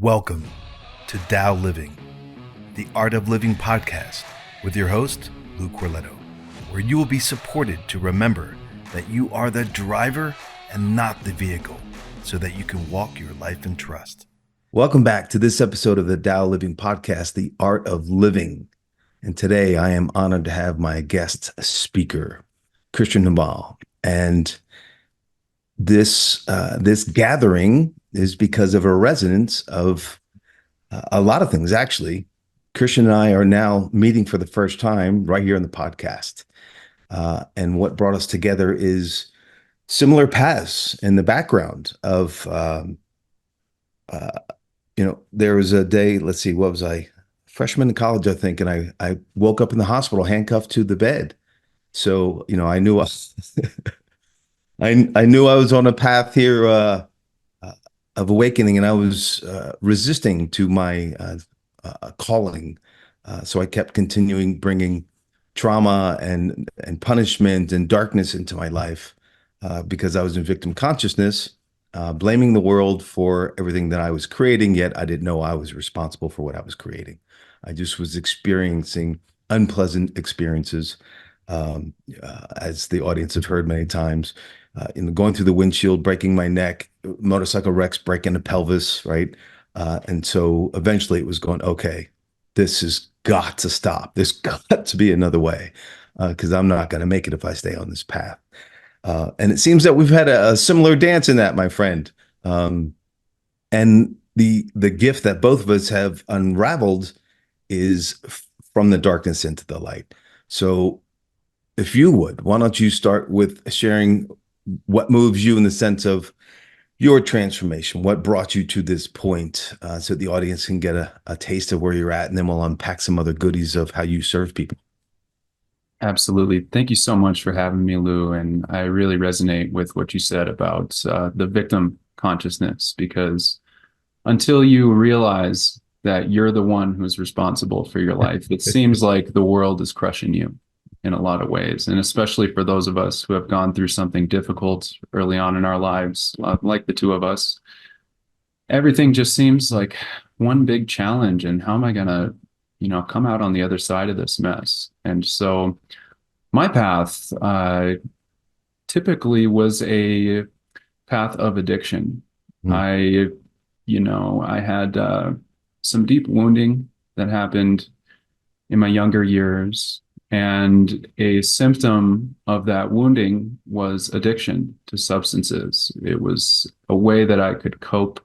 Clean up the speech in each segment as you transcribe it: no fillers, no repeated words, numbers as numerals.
Welcome to Tao Living, the Art of Living podcast with your host, Lou Corletto, where you will be supported to remember that you are the driver and not the vehicle, so that you can walk your life in trust. Welcome back to this episode of the Tao Living podcast, the Art of Living. And today I am honored to have my guest speaker, Kristian Hval. And this gathering is because of a resonance of a lot of things, actually. Kristian and I are now meeting for the first time right here on the podcast. And what brought us together is similar paths in the background of, there was a day, let's see, what was I? Freshman in college, I think. And I woke up in the hospital handcuffed to the bed. So, I knew I knew I was on a path here of awakening, and I was resisting to my calling. So I kept continuing bringing trauma and punishment and darkness into my life because I was in victim consciousness, blaming the world for everything that I was creating, yet I didn't know I was responsible for what I was creating. I just was experiencing unpleasant experiences, as the audience have heard many times, going through the windshield, breaking my neck, motorcycle wrecks, breaking the pelvis, right? And so eventually it was going, okay, this has got to stop. There's got to be another way, because I'm not going to make it if I stay on this path. And it seems that we've had a similar dance in that, my friend. And the gift that both of us have unraveled is from the darkness into the light. So if you would, why don't you start with sharing what moves you in the sense of your transformation, what brought you to this point, so the audience can get a taste of where you're at, and then we'll unpack some other goodies of how you serve people. Absolutely. Thank you so much for having me, Lou. And I really resonate with what you said about the victim consciousness, because until you realize that you're the one who's responsible for your life, it seems like the world is crushing you in a lot of ways. And especially for those of us who have gone through something difficult early on in our lives, like the two of us, everything just seems like one big challenge. And how am I going to, come out on the other side of this mess? And so my path typically was a path of addiction. I, I had some deep wounding that happened in my younger years. And a symptom of that wounding was addiction to substances. It was a way that I could cope,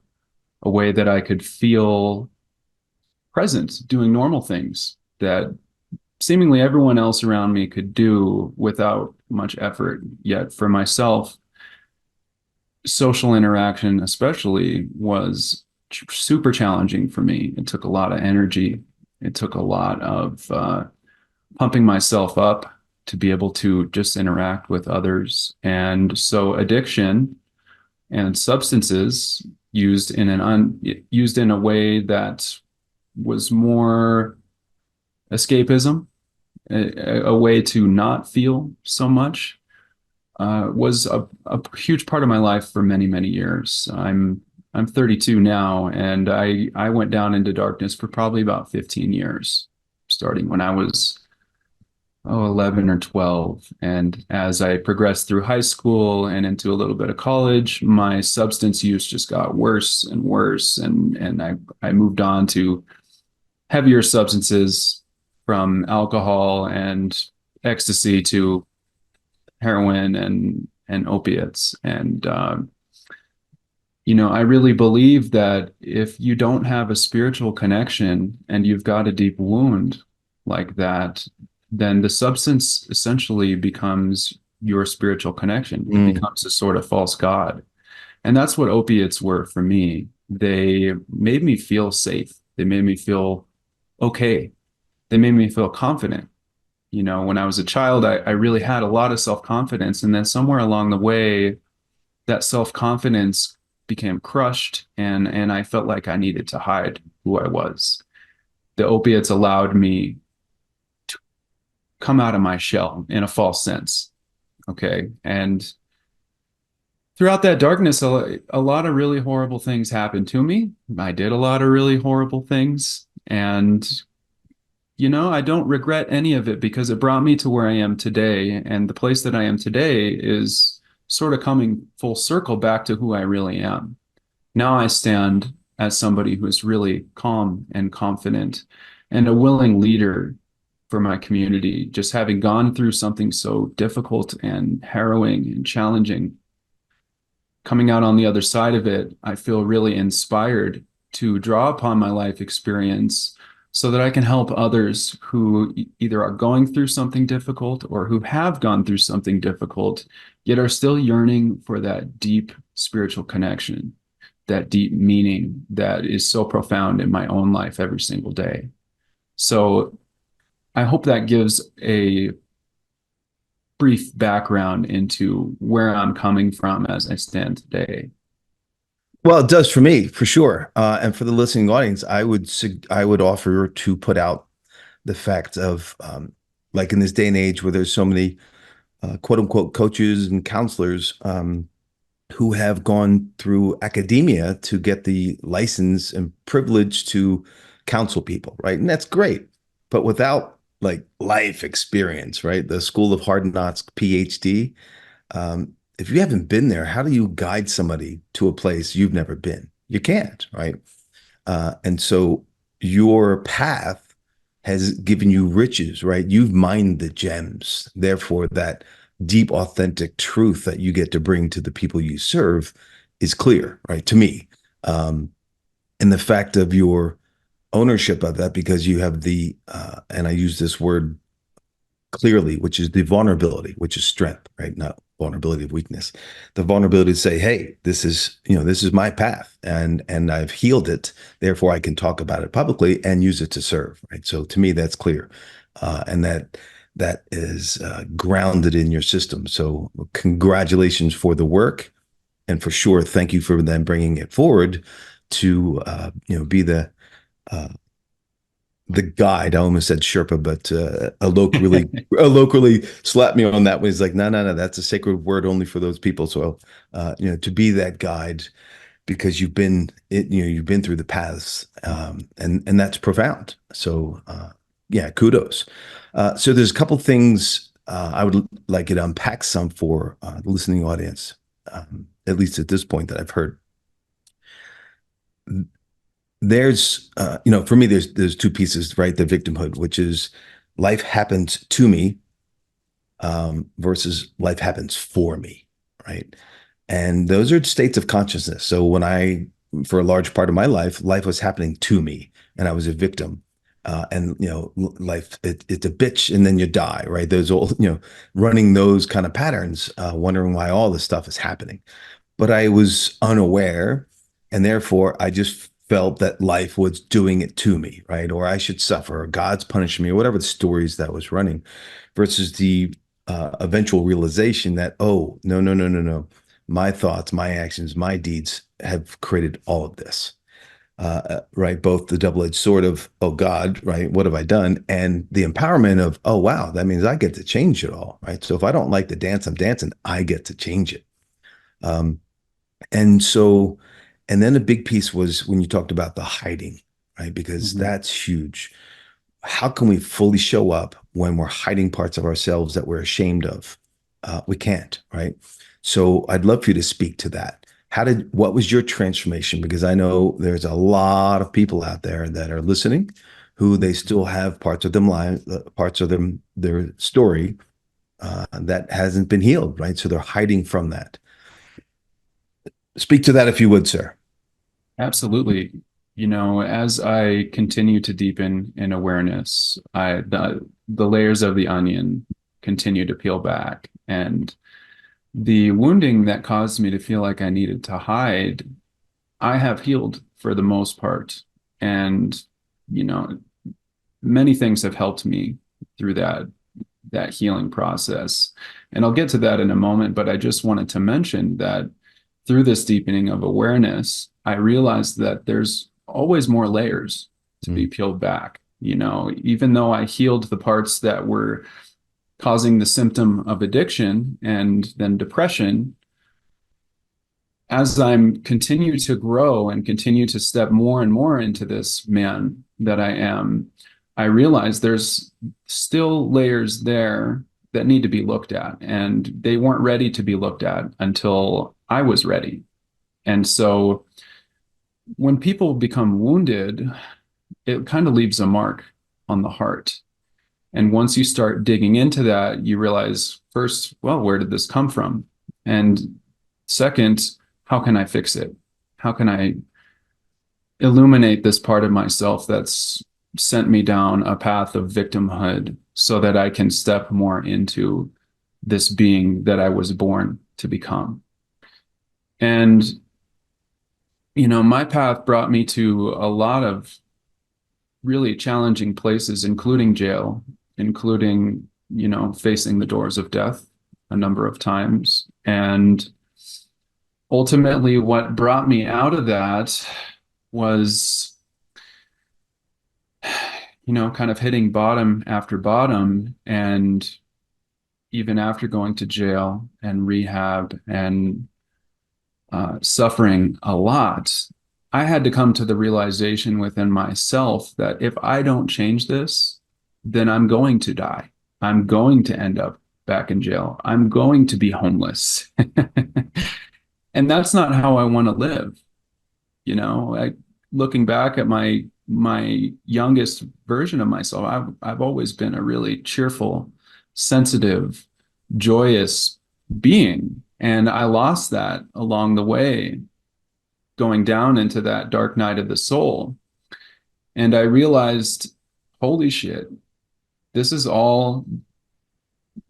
a way that I could feel present doing normal things that seemingly everyone else around me could do without much effort. Yet for myself, social interaction especially was super challenging for me. It took a lot of energy. It took a lot of pumping myself up to be able to just interact with others. And so addiction and substances used in a way that was more escapism, a way to not feel so much, was a huge part of my life for many, many years. I'm 32 now, and I went down into darkness for probably about 15 years, starting when I was 11 or 12. And as I progressed through high school and into a little bit of college, my substance use just got worse and worse. And I moved on to heavier substances, from alcohol and ecstasy to heroin and opiates. And, I really believe that if you don't have a spiritual connection and you've got a deep wound like that, then the substance essentially becomes your spiritual connection. It becomes a sort of false god. And that's what opiates were for me. They made me feel safe. They made me feel okay. They made me feel confident. When I was a child, I really had a lot of self-confidence. And then somewhere along the way, that self-confidence became crushed, and I felt like I needed to hide who I was. The opiates allowed me come out of my shell in a false sense. Okay. And throughout that darkness, a lot of really horrible things happened to me. I did a lot of really horrible things. And, I don't regret any of it because it brought me to where I am today. And the place that I am today is sort of coming full circle back to who I really am. Now I stand as somebody who is really calm and confident and a willing leader for my community, just having gone through something so difficult and harrowing and challenging. Coming out on the other side of it, I feel really inspired to draw upon my life experience so that I can help others who either are going through something difficult or who have gone through something difficult, yet are still yearning for that deep spiritual connection, that deep meaning that is so profound in my own life every single day. So I hope that gives a brief background into where I'm coming from as I stand today. Well, it does for me, for sure. And for the listening audience, I would offer to put out the fact of like in this day and age where there's so many quote unquote coaches and counselors who have gone through academia to get the license and privilege to counsel people, right? And that's great. But without like life experience, right? The School of Hard Knocks PhD, if you haven't been there, how do you guide somebody to a place you've never been? You can't, right? And so your path has given you riches, right? You've mined the gems. Therefore, that deep, authentic truth that you get to bring to the people you serve is clear, right? To me. And the fact of your ownership of that, because you have and I use this word clearly, which is the vulnerability, which is strength, right? Not vulnerability of weakness. The vulnerability to say, hey, this is my path and I've healed it. Therefore, I can talk about it publicly and use it to serve, right? So to me, that's clear. And that is grounded in your system. So congratulations for the work. And for sure, thank you for then bringing it forward to, be uh, the guide. I almost said Sherpa, but Alok really slapped me on that one. He's like, no, no, no, that's a sacred word only for those people. So, to be that guide because you've been through the paths, and that's profound. So, yeah, kudos. So there's a couple things I would like you to unpack some for the listening audience, at least at this point that I've heard. There's for me there's two pieces, right? The victimhood, which is life happens to me, versus life happens for me, right? And those are states of consciousness. So for a large part of my life was happening to me and I was a victim. And life, it's a bitch and then you die, right? Those old, running those kind of patterns, wondering why all this stuff is happening. But I was unaware, and therefore I just felt that life was doing it to me, right? Or I should suffer, or God's punishing me, or whatever the stories that was running, versus the eventual realization that, oh, no, no, no, no, no. My thoughts, my actions, my deeds have created all of this. Right? Both the double-edged sword of, oh God, right? What have I done? And the empowerment of, oh wow, that means I get to change it all, right? So if I don't like the dance I'm dancing, I get to change it. Um, and so, and then a big piece was when you talked about the hiding, right? Because Mhm. that's huge. How can we fully show up when we're hiding parts of ourselves that we're ashamed of? We can't, right? So I'd love for you to speak to that. What was your transformation? Because I know there's a lot of people out there that are listening who they still have parts of their story that hasn't been healed, right? So they're hiding from that. Speak to that if you would, sir. Absolutely. As I continue to deepen in awareness, the layers of the onion continue to peel back. And the wounding that caused me to feel like I needed to hide, I have healed for the most part. And, you know, many things have helped me through that healing process. And I'll get to that in a moment, but I just wanted to mention that through this deepening of awareness, I realized that there's always more layers to be Mm, peeled back. Even though I healed the parts that were causing the symptom of addiction and then depression, as I'm continue to grow and continue to step more and more into this man that I am, I realize there's still layers there that need to be looked at, and they weren't ready to be looked at until I was ready. And so when people become wounded, it kind of leaves a mark on the heart. And once you start digging into that, you realize first, well, where did this come from? And second, how can I fix it? How can I illuminate this part of myself that's sent me down a path of victimhood so that I can step more into this being that I was born to become? And, my path brought me to a lot of really challenging places, including jail, including, facing the doors of death a number of times. And ultimately, what brought me out of that was, kind of hitting bottom after bottom. And even after going to jail and rehab and suffering a lot, I had to come to the realization within myself that if I don't change this, then I'm going to die. I'm going to end up back in jail. I'm going to be homeless. And that's not how I want to live. Looking back at my youngest version of myself, I've always been a really cheerful, sensitive, joyous being. And I lost that along the way, going down into that dark night of the soul. And I realized, holy shit, this is all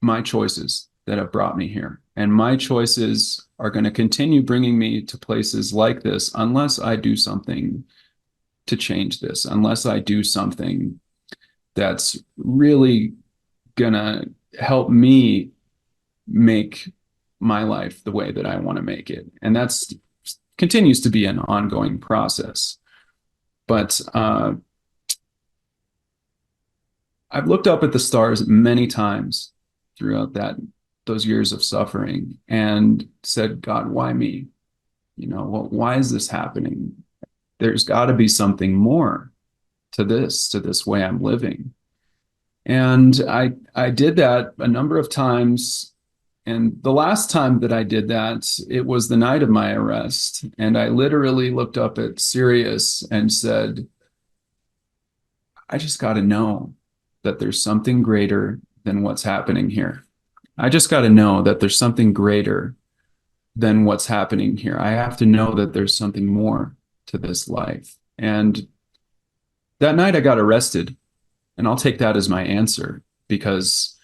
my choices that have brought me here. And my choices are going to continue bringing me to places like this unless I do something to change this, unless I do something that's really going to help me make my life the way that I want to make it. And that's continues to be an ongoing process. But I've looked up at the stars many times throughout those years of suffering and said, God, why me? Well, why is this happening? There's got to be something more to this way I'm living. And I did that a number of times. And the last time that I did that, it was the night of my arrest. And I literally looked up at Sirius and said, I just got to know that there's something greater than what's happening here. I just got to know that there's something greater than what's happening here. I have to know that there's something more to this life. And that night I got arrested, and I'll take that as my answer, because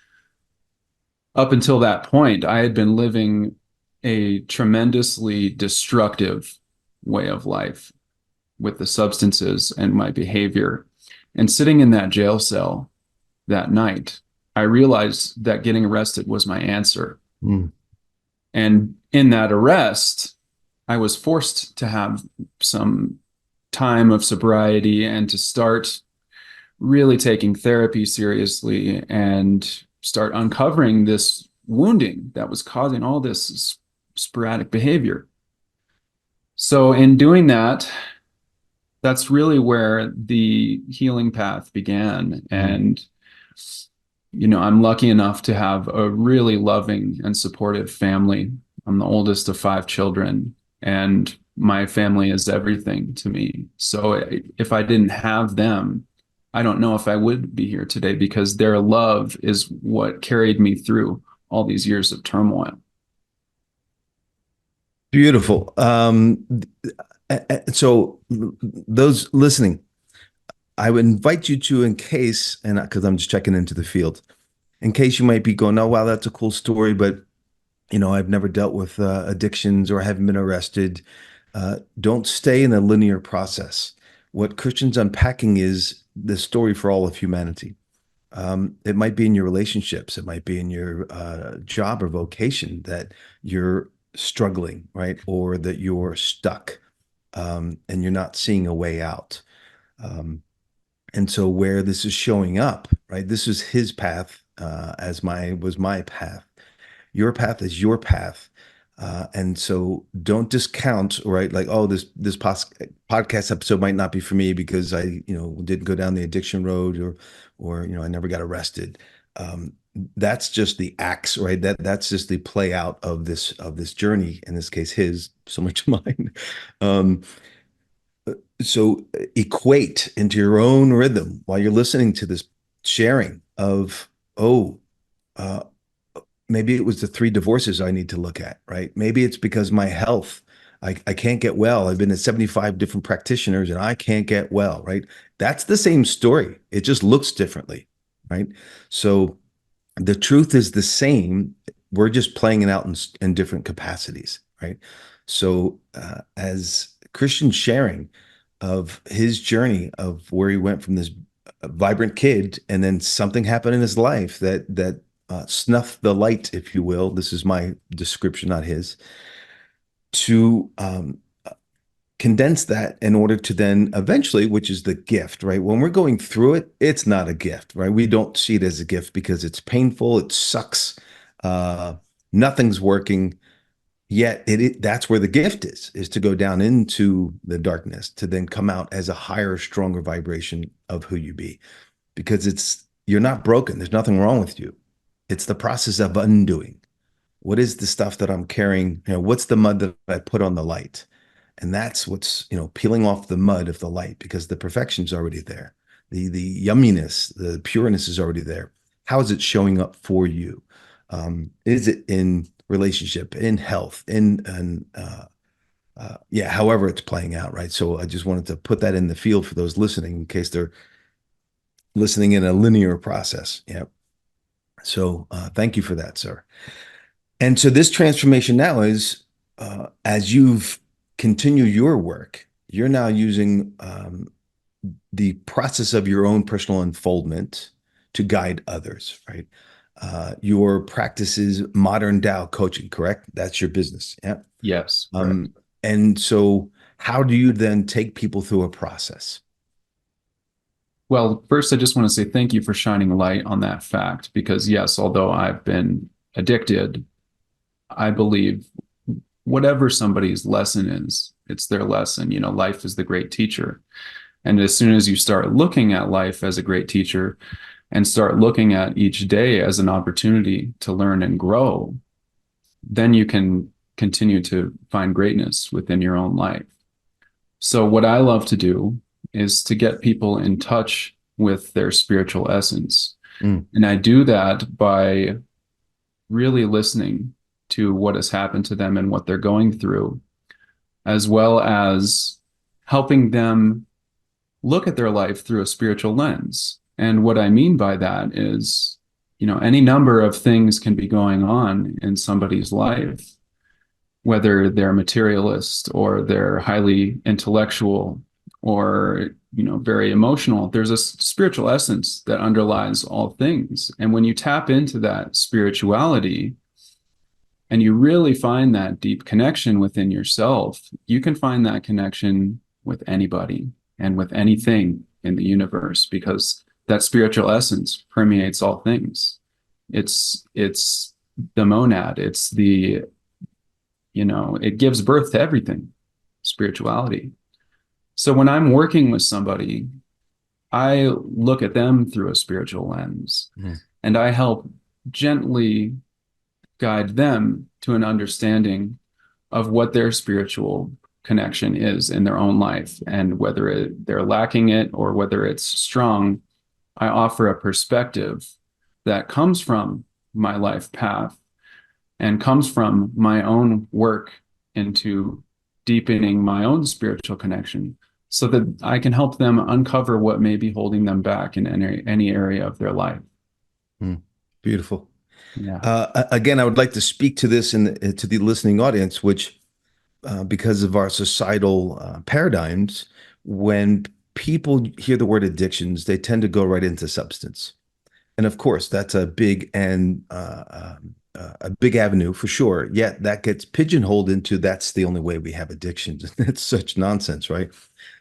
up until that point, I had been living a tremendously destructive way of life with the substances and my behavior. And sitting in that jail cell that night, I realized that getting arrested was my answer. Mm. And in that arrest, I was forced to have some time of sobriety and to start really taking therapy seriously and start uncovering this wounding that was causing all this sporadic behavior. So in doing that, that's really where the healing path began. And, I'm lucky enough to have a really loving and supportive family. I'm the oldest of 5 children, and my family is everything to me. So if I didn't have them, I don't know if I would be here today, because their love is what carried me through all these years of turmoil. Beautiful. So those listening, I would invite you to, in case, and because I'm just checking into the field, in case you might be going, oh, wow, that's a cool story, but I've never dealt with addictions or haven't been arrested. Don't stay in a linear process. What Kristian's unpacking is the story for all of humanity. It might be in your relationships, it might be in your job or vocation that you're struggling, right? Or that you're stuck, and you're not seeing a way out. And so where this is showing up, right? This is his path, as my path. Your path is your path. And so don't discount, right? Like, oh, this podcast episode might not be for me because I didn't go down the addiction road, or I never got arrested. That's just the acts, right? That's just the play out of this journey. In this case, his, so much mine. Um, so equate into your own rhythm while you're listening to this sharing of, oh, uh, maybe it was the three divorces I need to look at, right? Maybe it's because my health, I can't get well. I've been to 75 different practitioners and I can't get well, right? That's the same story. It just looks differently, right? So the truth is the same. We're just playing it out in different capacities, right? So, as Christian sharing of his journey of where he went from this vibrant kid, and then something happened in his life that snuffed the light, if you will. This is my description, not his. To condense that in order to then eventually, which is the gift, right? When we're going through it, it's not a gift, right? We don't see it as a gift because it's painful, it sucks, uh, nothing's working. Yet that's where the gift is to go down into the darkness, to then come out as a higher, stronger vibration of who you be. Because you're not broken. There's nothing wrong with you. It's the process of undoing. What is the stuff that I'm carrying? What's the mud that I put on the light? And that's what's peeling off the mud of the light, because the perfection's already there. The yumminess, the pureness is already there. How is it showing up for you? Is it in relationship, in health, yeah, however it's playing out, right? So I just wanted to put that in the field for those listening in case they're listening in a linear process. Yeah. So thank you for that, sir. And so this transformation now is, as you've continued your work, you're now using the process of your own personal unfoldment to guide others, right? Your practice is modern Tao coaching, correct? That's your business. Yeah. Yes, correct. And so how do you then take people through a process? Well, first, I just want to say thank you for shining light on that fact because, yes, although I've been addicted, I believe whatever somebody's lesson is, it's their lesson. You know, life is the great teacher. And as soon as you start looking at life as a great teacher and start looking at each day as an opportunity to learn and grow, then you can continue to find greatness within your own life. So, what I love to do is to get people in touch with their spiritual essence. Mm, And I do that by really listening to what has happened to them and what they're going through, as well as helping them look at their life through a spiritual lens. And what I mean by that is, any number of things can be going on in somebody's life, whether they're materialist or they're highly intellectual or very emotional. There's a spiritual essence that underlies all things. And when you tap into that spirituality and you really find that deep connection within yourself, you can find that connection with anybody and with anything in the universe because that spiritual essence permeates all things. It's the monad. It's it gives birth to everything, spirituality. So when I'm working with somebody, I look at them through a spiritual lens mm, and I help gently guide them to an understanding of what their spiritual connection is in their own life. And whether they're lacking it or whether it's strong, I offer a perspective that comes from my life path and comes from my own work into deepening my own spiritual connection so that I can help them uncover what may be holding them back in any area of their life. mm. Beautiful. Yeah. Again, I would like to speak to this to the listening audience, which, because of our societal paradigms, when people hear the word addictions, they tend to go right into substance. And of course, that's a big avenue for sure. Yet that gets pigeonholed into that's the only way we have addictions. That's such nonsense, right?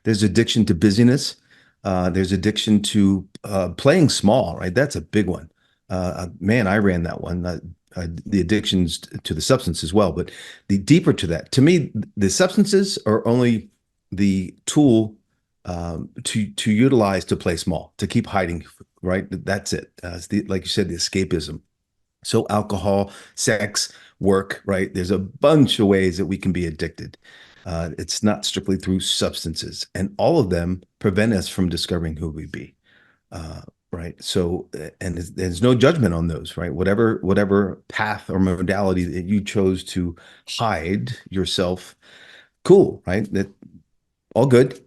There's addiction to busyness. There's addiction to playing small, right? That's a big one. Man, I ran that one. the addictions to the substance as well. But the deeper to that, to me, the substances are only the tool to utilize to play small, to keep hiding. Right, that's it. Like you said, the escapism. So alcohol, sex, work. Right, there's a bunch of ways that we can be addicted. It's not strictly through substances, and all of them prevent us from discovering who we be. Uh, right. So, and there's no judgment on those, right? Whatever path or modality that you chose to hide yourself, cool, right? That all good.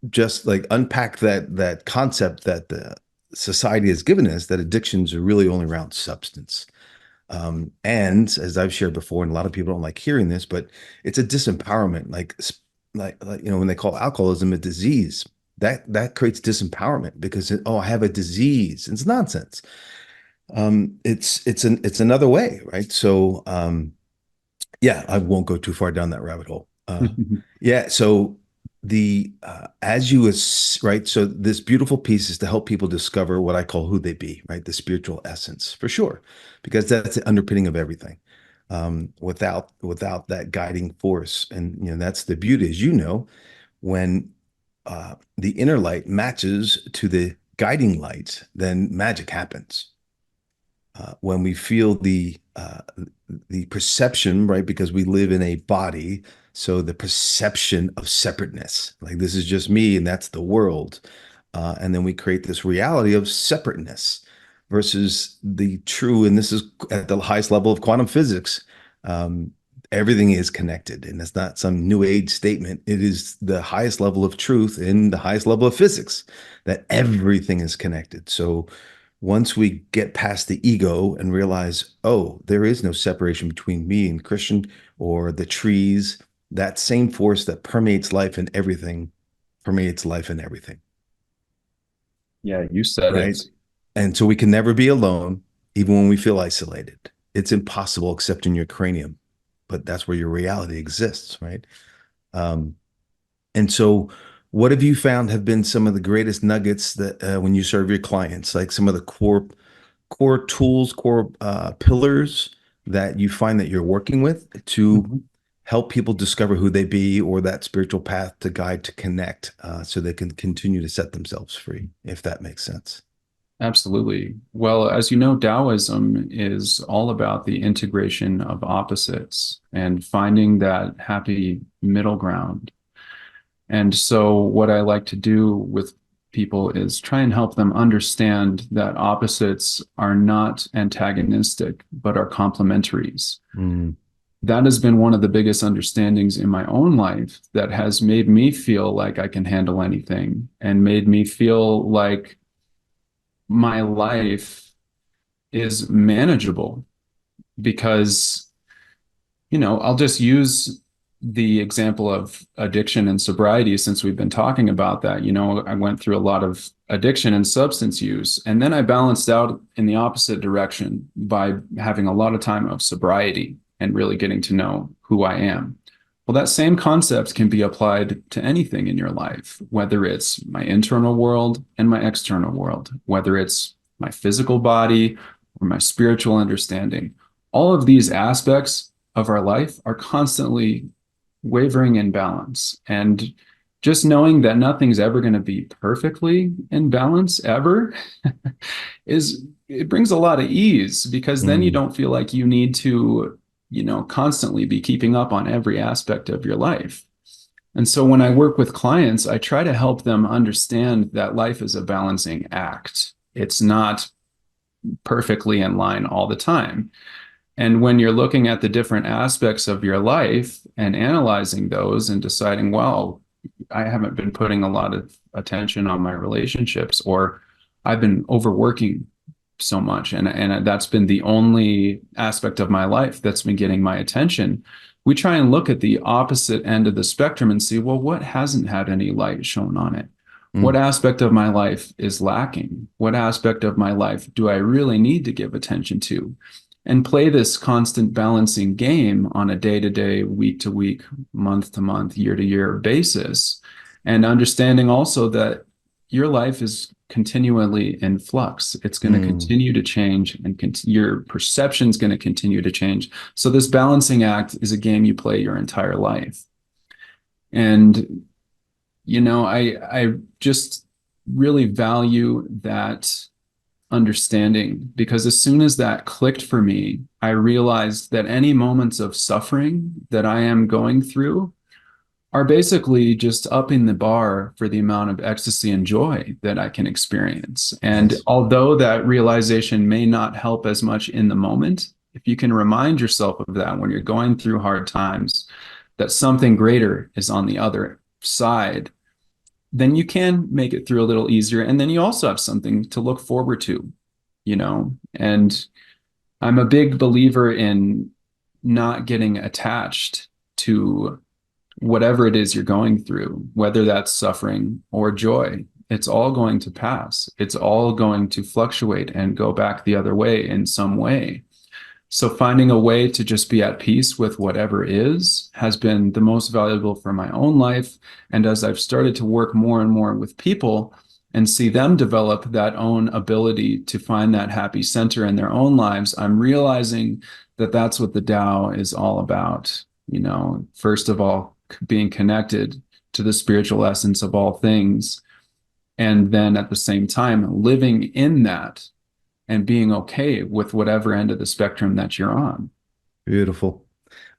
Just like unpack that concept that the society has given us, that addictions are really only around substance. And as I've shared before, and a lot of people don't like hearing this, but it's a disempowerment. Like when they call alcoholism a disease, that creates disempowerment because oh, I have a disease. It's nonsense. It's another way, right? So yeah, I won't go too far down that rabbit hole. Yeah, so the as you right, so this beautiful piece is to help people discover what I call who they be, right? The spiritual essence, for sure, because that's the underpinning of everything. Without that guiding force, and that's the beauty, as when the inner light matches to the guiding light, then magic happens. When we feel the perception, right? Because we live in a body, so the perception of separateness, like this is just me and that's the world, and then we create this reality of separateness versus the true. And this is at the highest level of quantum physics. Um, Everything is connected, and it's not some new age statement. It is the highest level of truth in the highest level of physics, that everything is connected. So once we get past the ego and realize, oh, there is no separation between me and Kristian or the trees, that same force that permeates life and everything permeates life and everything. Yeah, you said Right. it. And so we can never be alone, even when we feel isolated. It's impossible except in your cranium, but that's where your reality exists. Right. Um, And so, what have you found have been some of the greatest nuggets that when you serve your clients, like some of the core tools, core pillars that you find that you're working with to Mhm. help people discover who they be, or that spiritual path to guide to connect, so they can continue to set themselves free, if that makes sense. Absolutely. Well, as you know, Taoism is all about the integration of opposites and finding that happy middle ground. And so, what I like to do with people is try and help them understand that opposites are not antagonistic, but are complementaries. Mm, That has been one of the biggest understandings in my own life that has made me feel like I can handle anything and made me feel like my life is manageable because, I'll just use the example of addiction and sobriety since we've been talking about that. I went through a lot of addiction and substance use, and then I balanced out in the opposite direction by having a lot of time of sobriety and really getting to know who I am. Well, that same concept can be applied to anything in your life, whether it's my internal world and my external world, whether it's my physical body or my spiritual understanding. All of these aspects of our life are constantly wavering in balance. And just knowing that nothing's ever going to be perfectly in balance ever it brings a lot of ease because then you mm, don't feel like you need to, constantly be keeping up on every aspect of your life. And so when I work with clients, I try to help them understand that life is a balancing act. It's not perfectly in line all the time. And when you're looking at the different aspects of your life and analyzing those and deciding, well, I haven't been putting a lot of attention on my relationships, or I've been overworking so much, and that's been the only aspect of my life that's been getting my attention. We try and look at the opposite end of the spectrum and see, well, what hasn't had any light shown on it? What mm, aspect of my life is lacking? What aspect of my life do I really need to give attention to? And play this constant balancing game on a day to day, week to week, month to month, year to year basis. And understanding also that, your life is continually in flux. It's going to Mm, continue to change, and your perception is going to continue to change. So this balancing act is a game you play your entire life. And I just really value that understanding, because as soon as that clicked for me, I realized that any moments of suffering that I am going through are basically just upping the bar for the amount of ecstasy and joy that I can experience. And yes. although that realization may not help as much in the moment, if you can remind yourself of that when you're going through hard times, that something greater is on the other side, then you can make it through a little easier. And then you also have something to look forward to, And I'm a big believer in not getting attached to whatever it is you're going through, whether that's suffering or joy. It's all going to pass. It's all going to fluctuate and go back the other way in some way. So finding a way to just be at peace with whatever is has been the most valuable for my own life. And as I've started to work more and more with people and see them develop that own ability to find that happy center in their own lives, I'm realizing that that's what the Tao is all about. First of all, being connected to the spiritual essence of all things. And then at the same time, living in that and being okay with whatever end of the spectrum that you're on. Beautiful.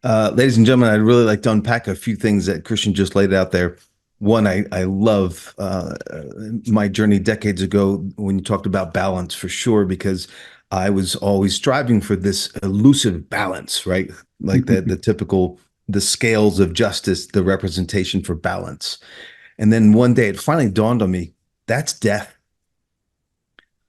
Ladies and gentlemen, I'd really like to unpack a few things that Kristian just laid out there. One, I love my journey decades ago when you talked about balance for sure, because I was always striving for this elusive balance, right? Like the typical, the scales of justice, the representation for balance. And then one day it finally dawned on me, that's death,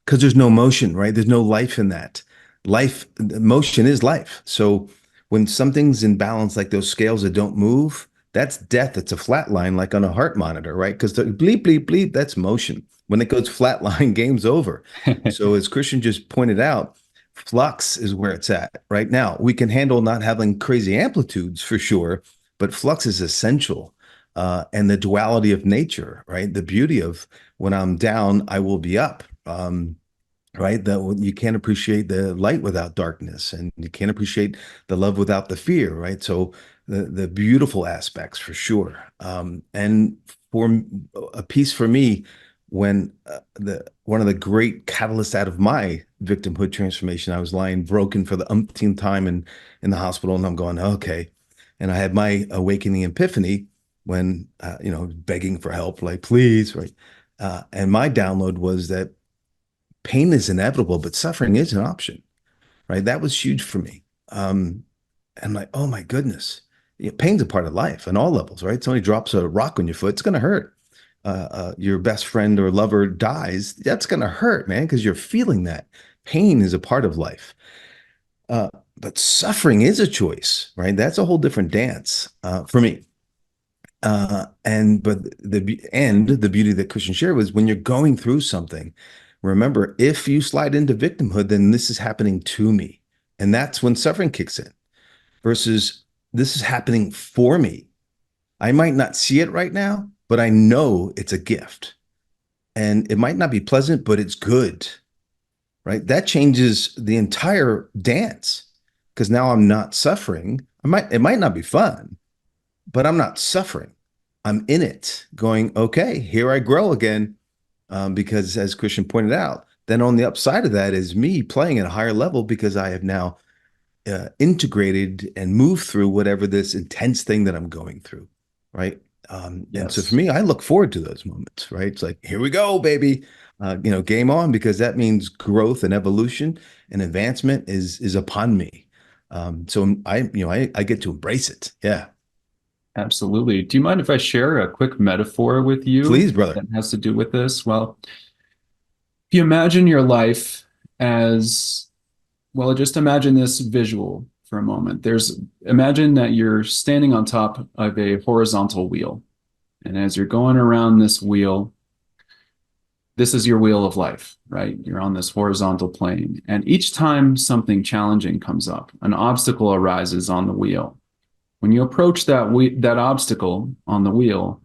because there's no motion, right? There's no life in that. Life, motion is life. So when something's in balance, like those scales that don't move, that's death. It's a flat line, like on a heart monitor, right? Because the bleep, bleep, bleep, that's motion. When it goes flat line, game's over. So as Kristian just pointed out, flux is where it's at right now. We can handle not having crazy amplitudes for sure, but flux is essential. And the duality of nature, right? The beauty of when I'm down, I will be up. Right? That you can't appreciate the light without darkness, and you can't appreciate the love without the fear, right? So the beautiful aspects for sure. And for a piece for me, when the one of the great catalysts out of my victimhood transformation, I was lying broken for the umpteenth time in the hospital, and I'm going, okay. And I had my awakening epiphany when begging for help, like please, right? And my download was that pain is inevitable, but suffering is an option, right? That was huge for me. And like, oh my goodness, pain's a part of life on all levels, right? Somebody drops a rock on your foot, it's going to hurt. Your best friend or lover dies, that's going to hurt, man, because you're feeling that. Pain is a part of life. Uh, but suffering is a choice, right? That's a whole different dance for me. The beauty that Christian shared was when you're going through something, remember, if you slide into victimhood, then this is happening to me. And that's when suffering kicks in versus this is happening for me. I might not see it right now, but I know it's a gift. And it might not be pleasant, but it's good, right? That changes the entire dance because now I'm not suffering. It might not be fun, but I'm not suffering. I'm in it going, okay, here I grow again. Because as Kristian pointed out, then on the upside of that is me playing at a higher level because I have now integrated and moved through whatever this intense thing that I'm going through, right? And so for Yes, me, I look forward to those moments, right? It's like, here we go, baby. Game on, because that means growth and evolution and advancement is upon me. So I get to embrace it. Yeah. absolutely. Do you mind if I share a quick metaphor with you Please, brother. that has to do with this? Well, if you imagine your life as, well, just imagine this visual for a moment. Imagine that you're standing on top of a horizontal wheel. And as you're going around this wheel, this is your wheel of life, right? You're on this horizontal plane. And each time something challenging comes up, an obstacle arises on the wheel. When you approach that obstacle on the wheel,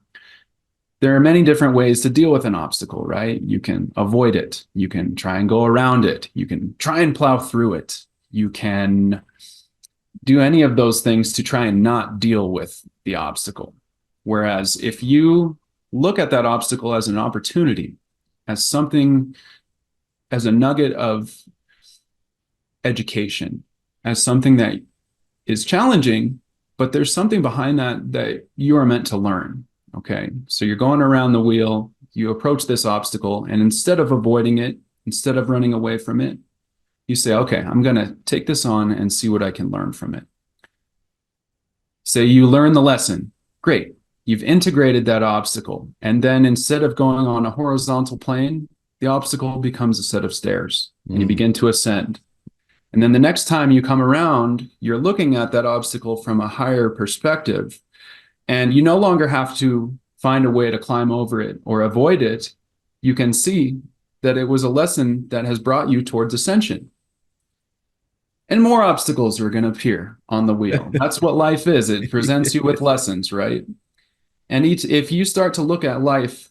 there are many different ways to deal with an obstacle, right? You can avoid it. You can try and go around it. You can try and plow through it. You can do any of those things to try and not deal with the obstacle. Whereas if you look at that obstacle as an opportunity, as something, as a nugget of education, as something that is challenging, but there's something behind that that you are meant to learn. Okay. So you're going around the wheel, you approach this obstacle, and instead of avoiding it, instead of running away from it, you say, okay, I'm going to take this on and see what I can learn from it. Say you learn the lesson. Great. You've integrated that obstacle. And then instead of going on a horizontal plane, the obstacle becomes a set of stairs and you begin to ascend. And then the next time you come around, you're looking at that obstacle from a higher perspective. And you no longer have to find a way to climb over it or avoid it. You can see that it was a lesson that has brought you towards ascension. And more obstacles are going to appear on the wheel. That's what life is. It presents you with lessons, right? And if you start to look at life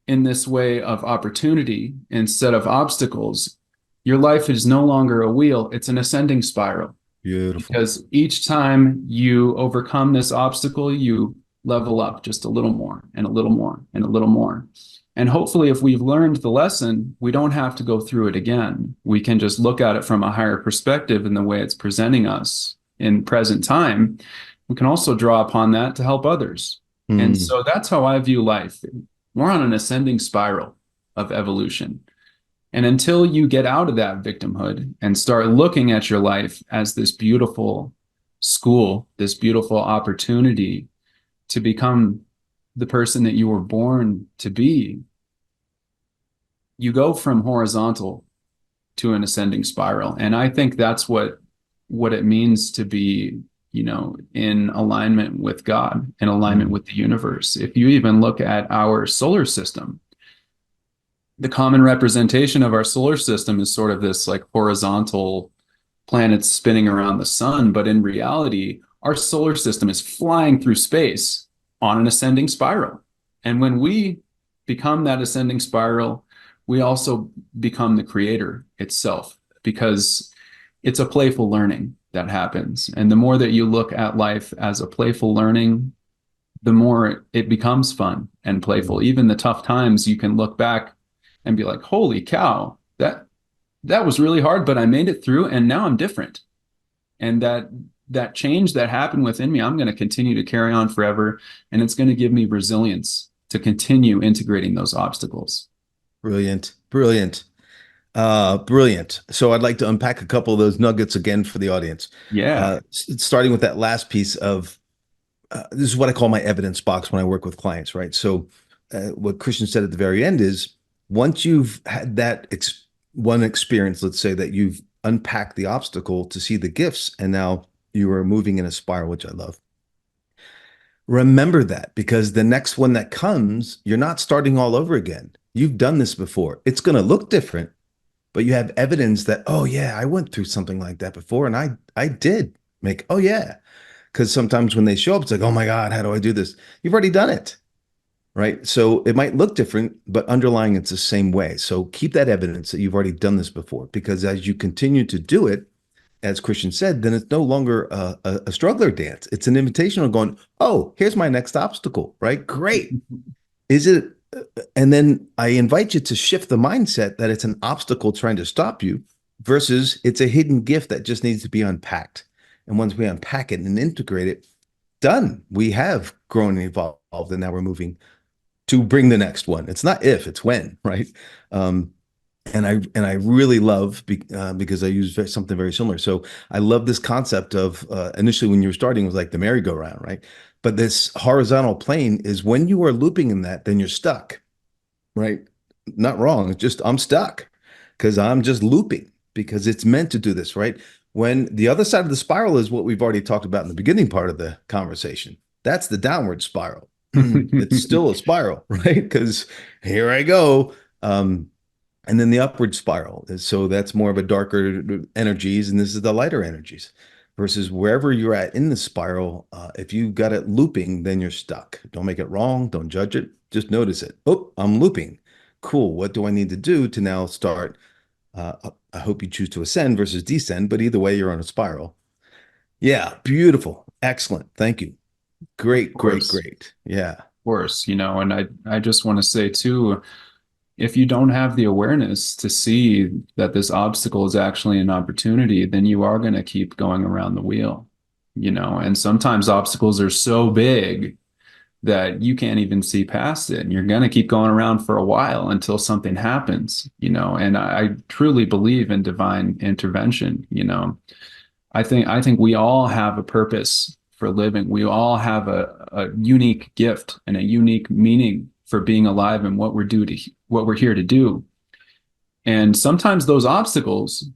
in this way of opportunity instead of obstacles, your life is no longer a wheel, it's an ascending spiral. Beautiful. Because each time you overcome this obstacle, you level up just a little more and a little more and a little more. And hopefully, if we've learned the lesson, we don't have to go through it again. We can just look at it from a higher perspective in the way it's presenting us in present time. We can also draw upon that to help others. And so that's how I view life. We're on an ascending spiral of evolution. And until you get out of that victimhood and start looking at your life as this beautiful school, this beautiful opportunity to become the person that you were born to be, you go from horizontal to an ascending spiral. And I think that's what it means to be, in alignment with God, in alignment with the universe. If you even look at our solar system, the common representation of our solar system is sort of this like horizontal planets spinning around the sun. But in reality, our solar system is flying through space on an ascending spiral. And when we become that ascending spiral, we also become the creator itself, because it's a playful learning that happens. And the more that you look at life as a playful learning, the more it becomes fun and playful. Even the tough times, you can look back and be like, holy cow, that was really hard, but I made it through and now I'm different. And that change that happened within me, I'm going to continue to carry on forever. And it's going to give me resilience to continue integrating those obstacles. Brilliant. Brilliant. Brilliant. So I'd like to unpack a couple of those nuggets again for the audience. Yeah. Starting with that last piece of this is what I call my evidence box when I work with clients, right? So what Kristian said at the very end is once you've had that one experience, let's say that you've unpacked the obstacle to see the gifts, and now you are moving in a spiral, which I love. Remember that, because the next one that comes, you're not starting all over again. You've done this before. It's going to look different, but you have evidence that, oh yeah, I went through something like that before, and I did make, oh yeah. Because sometimes when they show up, it's like, oh my God, how do I do this? You've already done it, right? So it might look different, but underlying it's the same way. So keep that evidence that you've already done this before, because as you continue to do it, as Kristian said, then it's no longer a struggler dance. It's an invitational going, oh, here's my next obstacle, right? Great. Is it? And then I invite you to shift the mindset that it's an obstacle trying to stop you versus it's a hidden gift that just needs to be unpacked. And once we unpack it and integrate it, done. We have grown and evolved, and now we're moving to bring the next one. It's not if, it's when, right? And I really love because I use something very similar. So I love this concept of initially when you were starting, it was like the merry-go-round, right? But this horizontal plane is when you are looping in that, then you're stuck, right? Not wrong. It's just I'm stuck because I'm just looping because it's meant to do this, right? When the other side of the spiral is what we've already talked about in the beginning part of the conversation. That's the downward spiral. It's still a spiral, right? Because here I go. And then the upward spiral is, so that's more of a darker energies, and this is the lighter energies. Versus wherever you're at in the spiral, if you've got it looping, then you're stuck. Don't make it wrong. Don't judge it. Just notice it. Oh, I'm looping. Cool. What do I need to do to now start? I hope you choose to ascend versus descend, but either way, you're on a spiral. Yeah, beautiful. Excellent. Thank you. Of Great, great, course, great. Yeah. and I just want to say too, if you don't have the awareness to see that this obstacle is actually an opportunity, then you are going to keep going around the wheel, and sometimes obstacles are so big that you can't even see past it. And you're going to keep going around for a while until something happens, and I truly believe in divine intervention. I think we all have a purpose for living. We all have a unique gift and a unique meaning for being alive and what we're here to do. And sometimes those obstacles,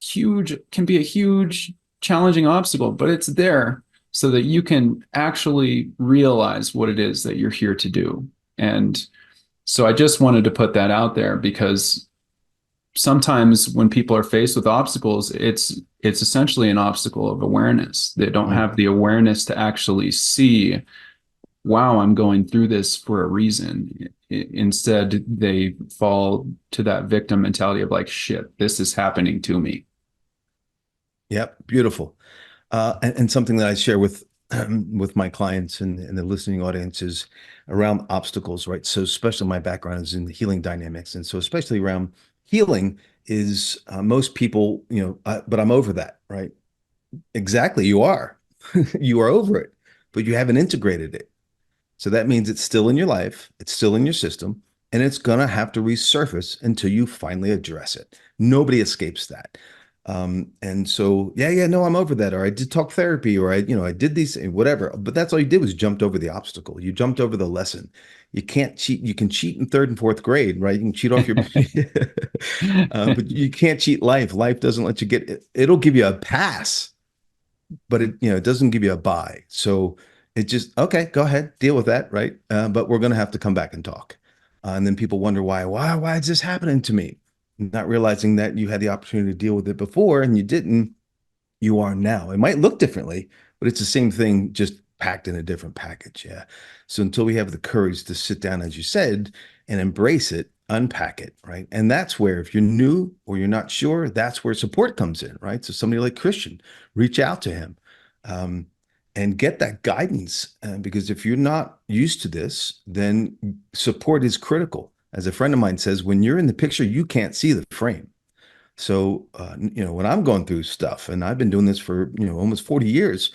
huge, can be a huge, challenging obstacle, but it's there so that you can actually realize what it is that you're here to do. And so I just wanted to put that out there because sometimes when people are faced with obstacles, it's essentially an obstacle of awareness. They don't Mm. have the awareness to actually see, wow, I'm going through this for a reason. Instead, they fall to that victim mentality of like, shit, this is happening to me. Yep. Beautiful. And something that I share with with my clients and the listening audience is around obstacles, right? So, especially my background is in healing dynamics, and so especially around healing is most people, but I'm over that, right? Exactly, you are, you are over it, but you haven't integrated it. So that means it's still in your life, it's still in your system, and it's gonna have to resurface until you finally address it. Nobody escapes that. And so, yeah, no, I'm over that. Or I did talk therapy, or I did these, whatever. But that's all you did was jumped over the obstacle. You jumped over the lesson. You can't cheat. You can cheat in third and fourth grade, right? You can cheat off your, but you can't cheat life. Life doesn't let you get it. It'll give you a pass, but it doesn't give you a buy. So it just, okay, go ahead, deal with that, right? But we're going to have to come back and talk. And then people wonder why is this happening to me? Not realizing that you had the opportunity to deal with it before and you didn't. You are now. It might look differently, but it's the same thing, just packed in a different package. Yeah. So until we have the courage to sit down, as you said, and embrace it, unpack it, right? And that's where, if you're new or you're not sure, that's where support comes in, right? So somebody like Kristian, reach out to him um, and get that guidance. Because if you're not used to this, then support is critical. As a friend of mine says, when you're in the picture, you can't see the frame. So, when I'm going through stuff, and I've been doing this for, almost 40 years,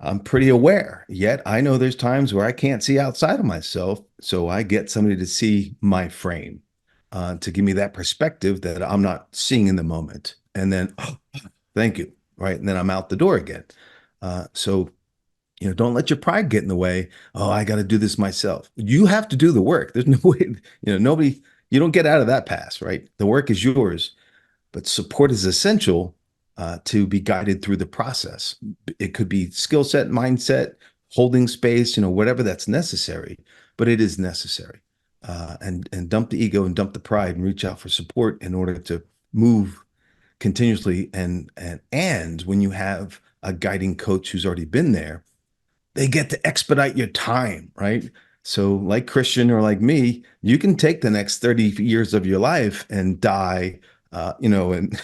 I'm pretty aware. Yet I know there's times where I can't see outside of myself. So I get somebody to see my frame, to give me that perspective that I'm not seeing in the moment. And then, oh, thank you. Right. And then I'm out the door again. So, don't let your pride get in the way. Oh, I got to do this myself. You have to do the work. There's no way, nobody, you don't get out of that pass, right? The work is yours, but support is essential to be guided through the process. It could be skill set, mindset, holding space, whatever that's necessary, but it is necessary. And dump the ego and dump the pride and reach out for support in order to move continuously. And when you have a guiding coach who's already been there, they get to expedite your time, right? So, like Kristian or like me, you can take the next 30 years of your life and die, and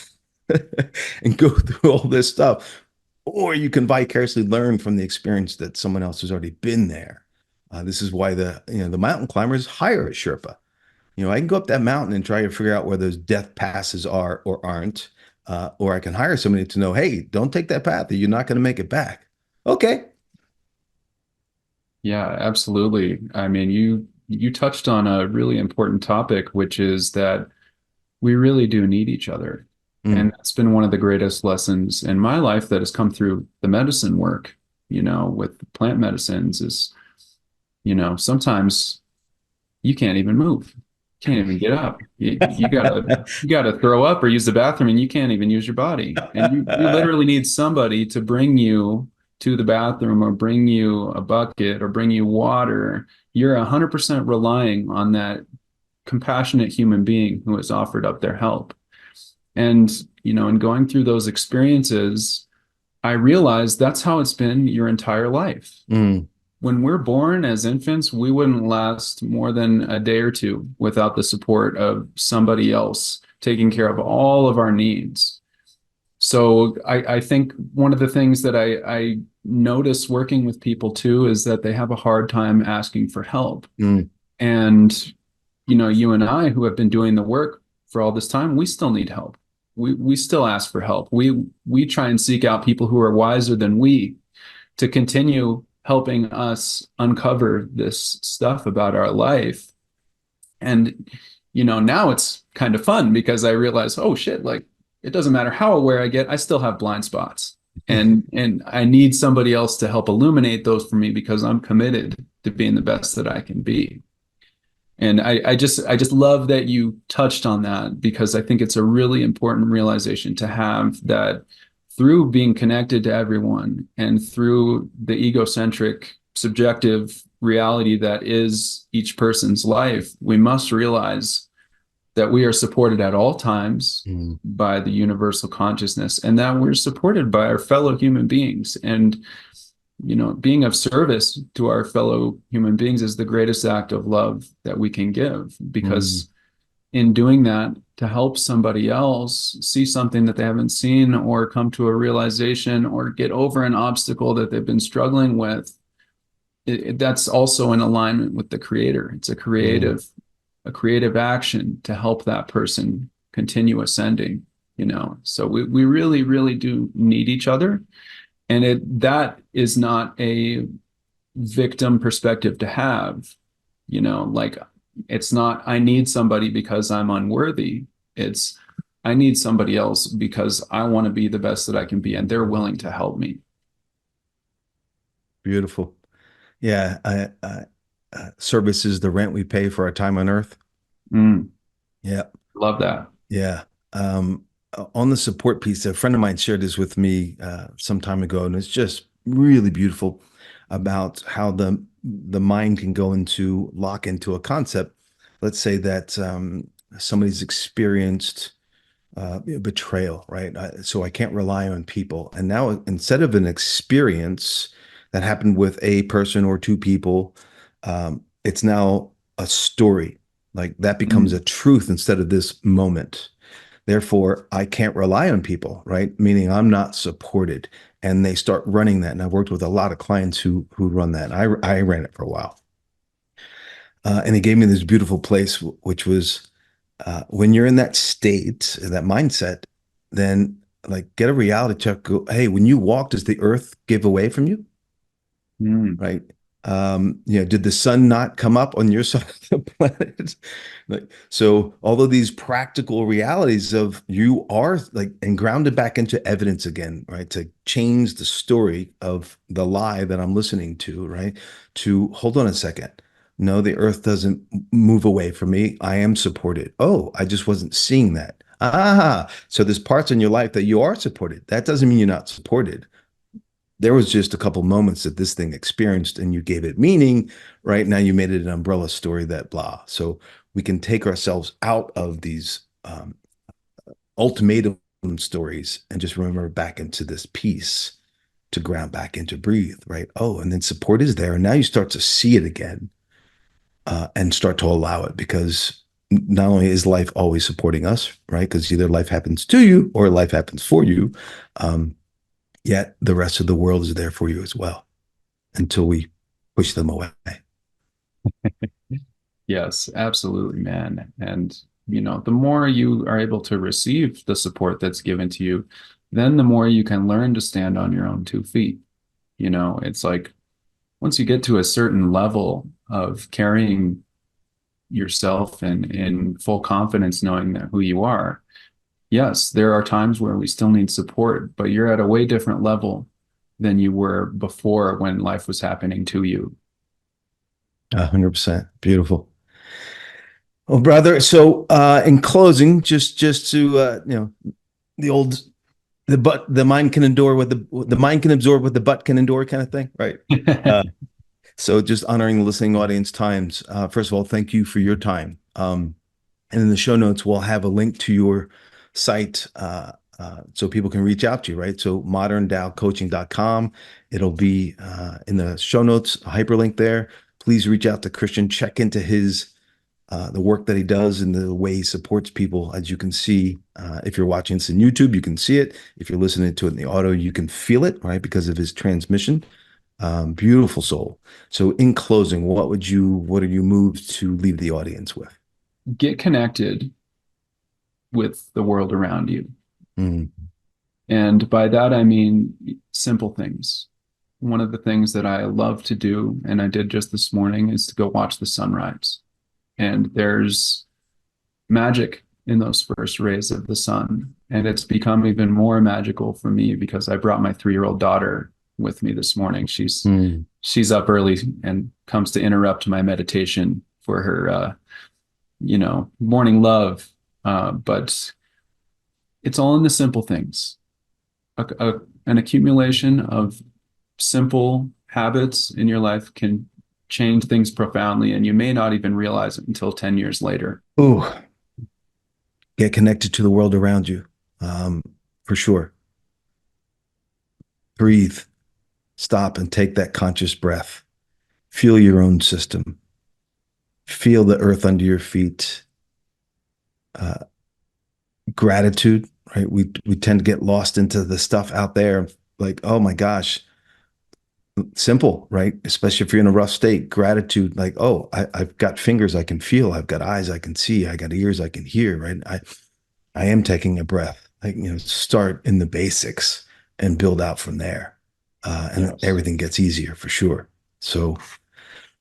and go through all this stuff, or you can vicariously learn from the experience that someone else has already been there. This is why the mountain climbers hire a Sherpa. I can go up that mountain and try to figure out where those death passes are or aren't, or I can hire somebody to know, hey, don't take that path, or you're not going to make it back. Okay. Yeah, absolutely. I mean, you touched on a really important topic, which is that we really do need each other. Mm, And that's been one of the greatest lessons in my life that has come through the medicine work, with plant medicines is, sometimes you can't even move. Can't even get up. You gotta throw up or use the bathroom and you can't even use your body. And you literally need somebody to bring you to the bathroom or bring you a bucket or bring you water. You're 100% relying on that compassionate human being who has offered up their help. And, in going through those experiences, I realized that's how it's been your entire life. mm, when we're born as infants, we wouldn't last more than a day or two without the support of somebody else taking care of all of our needs. So I think one of the things that I notice working with people too is that they have a hard time asking for help. Mm, And, you and I, who have been doing the work for all this time, we still need help. We still ask for help. We try and seek out people who are wiser than we to continue helping us uncover this stuff about our life. And, now it's kind of fun because I realize, oh shit, like it doesn't matter how aware I get, I still have blind spots. And I need somebody else to help illuminate those for me because I'm committed to being the best that I can be. And I just love that you touched on that because I think it's a really important realization to have that through being connected to everyone and through the egocentric, subjective reality that is each person's life, we must realize that we are supported at all times mm, by the universal consciousness and that we're supported by our fellow human beings. And being of service to our fellow human beings is the greatest act of love that we can give mm, because in doing that to help somebody else see something that they haven't seen or come to a realization or get over an obstacle that they've been struggling with, that's also in alignment with the creator. It's mm. a creative action to help that person continue ascending, so we really really do need each other, and that is not a victim perspective to have, like it's not I need somebody because I'm unworthy. It's I need somebody else because I want to be the best that I can be and they're willing to help me. Beautiful. Yeah. Service is the rent we pay for our time on earth. Mm, Yeah. love that. Yeah. On the support piece, a friend of mine shared this with me some time ago, and it's just really beautiful about how the mind can go into lock into a concept. Let's say that somebody's experienced betrayal, right? So I can't rely on people. And now instead of an experience that happened with a person or two people, it's now a story. Like that becomes Mm, a truth instead of this moment. Therefore, I can't rely on people, right? Meaning I'm not supported. And they start running that. And I've worked with a lot of clients who run that. I ran it for a while. And he gave me this beautiful place, which was when you're in that state, that mindset, then like get a reality check. Go, hey, when you walk, does the earth give away from you? mm, Right? Did the sun not come up on your side of the planet? Like, so all of these practical realities of you are like and grounded back into evidence again, right? To change the story of the lie that I'm listening to, right? To hold on a second. No, the earth doesn't move away from me. I am supported. Oh, I just wasn't seeing that. Ah, so there's parts in your life that you are supported. That doesn't mean you're not supported. There was just a couple moments that this thing experienced and you gave it meaning. Right now you made it an umbrella story that blah. So we can take ourselves out of these ultimatum stories and just remember back into this peace, to ground back into breathe, right? Oh, and then support is there, and now you start to see it again, and start to allow it, because not only is life always supporting us, right? Because either life happens to you or life happens for you, um, yet the rest of the world is there for you as well until we push them away. yes, absolutely, man. And the more you are able to receive the support that's given to you, then the more you can learn to stand on your own 2 feet. It's like once you get to a certain level of carrying yourself and in full confidence, knowing that who you are, yes, there are times where we still need support, but you're at a way different level than you were before when life was happening to you. 100%. Beautiful. Well, brother. So, in closing, just to the old the mind can endure what the mind can absorb what the butt can endure kind of thing, right? Uh, so, just honoring the listening audience times. First of all, thank you for your time. And in the show notes, we'll have a link to your site. so people can reach out to you, right? So moderndowcoaching.com. It'll be in the show notes, a hyperlink there. Please reach out to Kristian, check into his the work that he does and the way he supports people. As you can see, if you're watching this in YouTube, you can see it. If you're listening to it in the audio, you can feel it, right? Because of his transmission. Beautiful soul. So in closing, what are you moved to leave the audience with? Get connected with the world around you. Mm. And by that, I mean simple things. One of the things that I love to do, and I did just this morning, is to go watch the sunrise. And there's magic in those first rays of the sun. And it's become even more magical for me because I brought my 3-year-old daughter with me this morning. She's up early and comes to interrupt my meditation for her morning love. But it's all in the simple things. An accumulation of simple habits in your life can change things profoundly, and you may not even realize it until 10 years later. Ooh, get connected to the world around you, for sure. Breathe, stop, and take that conscious breath. Feel your own system. Feel the earth under your feet. Gratitude, right? We tend to get lost into the stuff out there, like, oh my gosh, simple, right? Especially if you're in a rough state. Gratitude, like, oh, I've got fingers I can feel, I've got eyes I can see, I got ears I can hear, right? I am taking a breath. Like, start in the basics and build out from there, and Yes. everything gets easier for sure. So,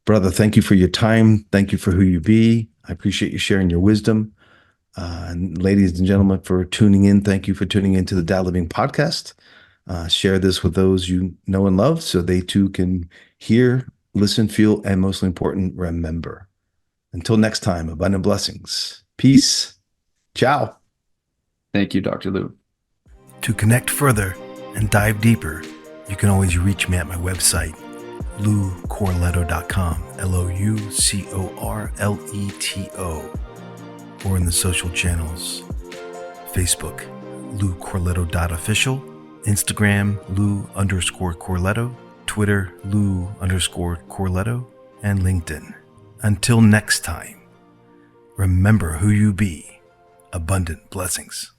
brother, thank you for your time. Thank you for who you be. I appreciate you sharing your wisdom. And ladies and gentlemen, for tuning in, thank you for tuning into the Tao Living podcast. Share this with those you know and love so they too can hear, listen, feel, and mostly important, remember. Until next time, abundant blessings. Peace. Ciao. Thank you, Dr. Lou. To connect further and dive deeper, you can always reach me at my website, loucorleto.com, LOUCORLETO, or in the social channels, Facebook, loucorleto.official, Instagram, Lou_Corleto, Twitter, Lou_Corleto, and LinkedIn. Until next time, remember who you be. Abundant blessings.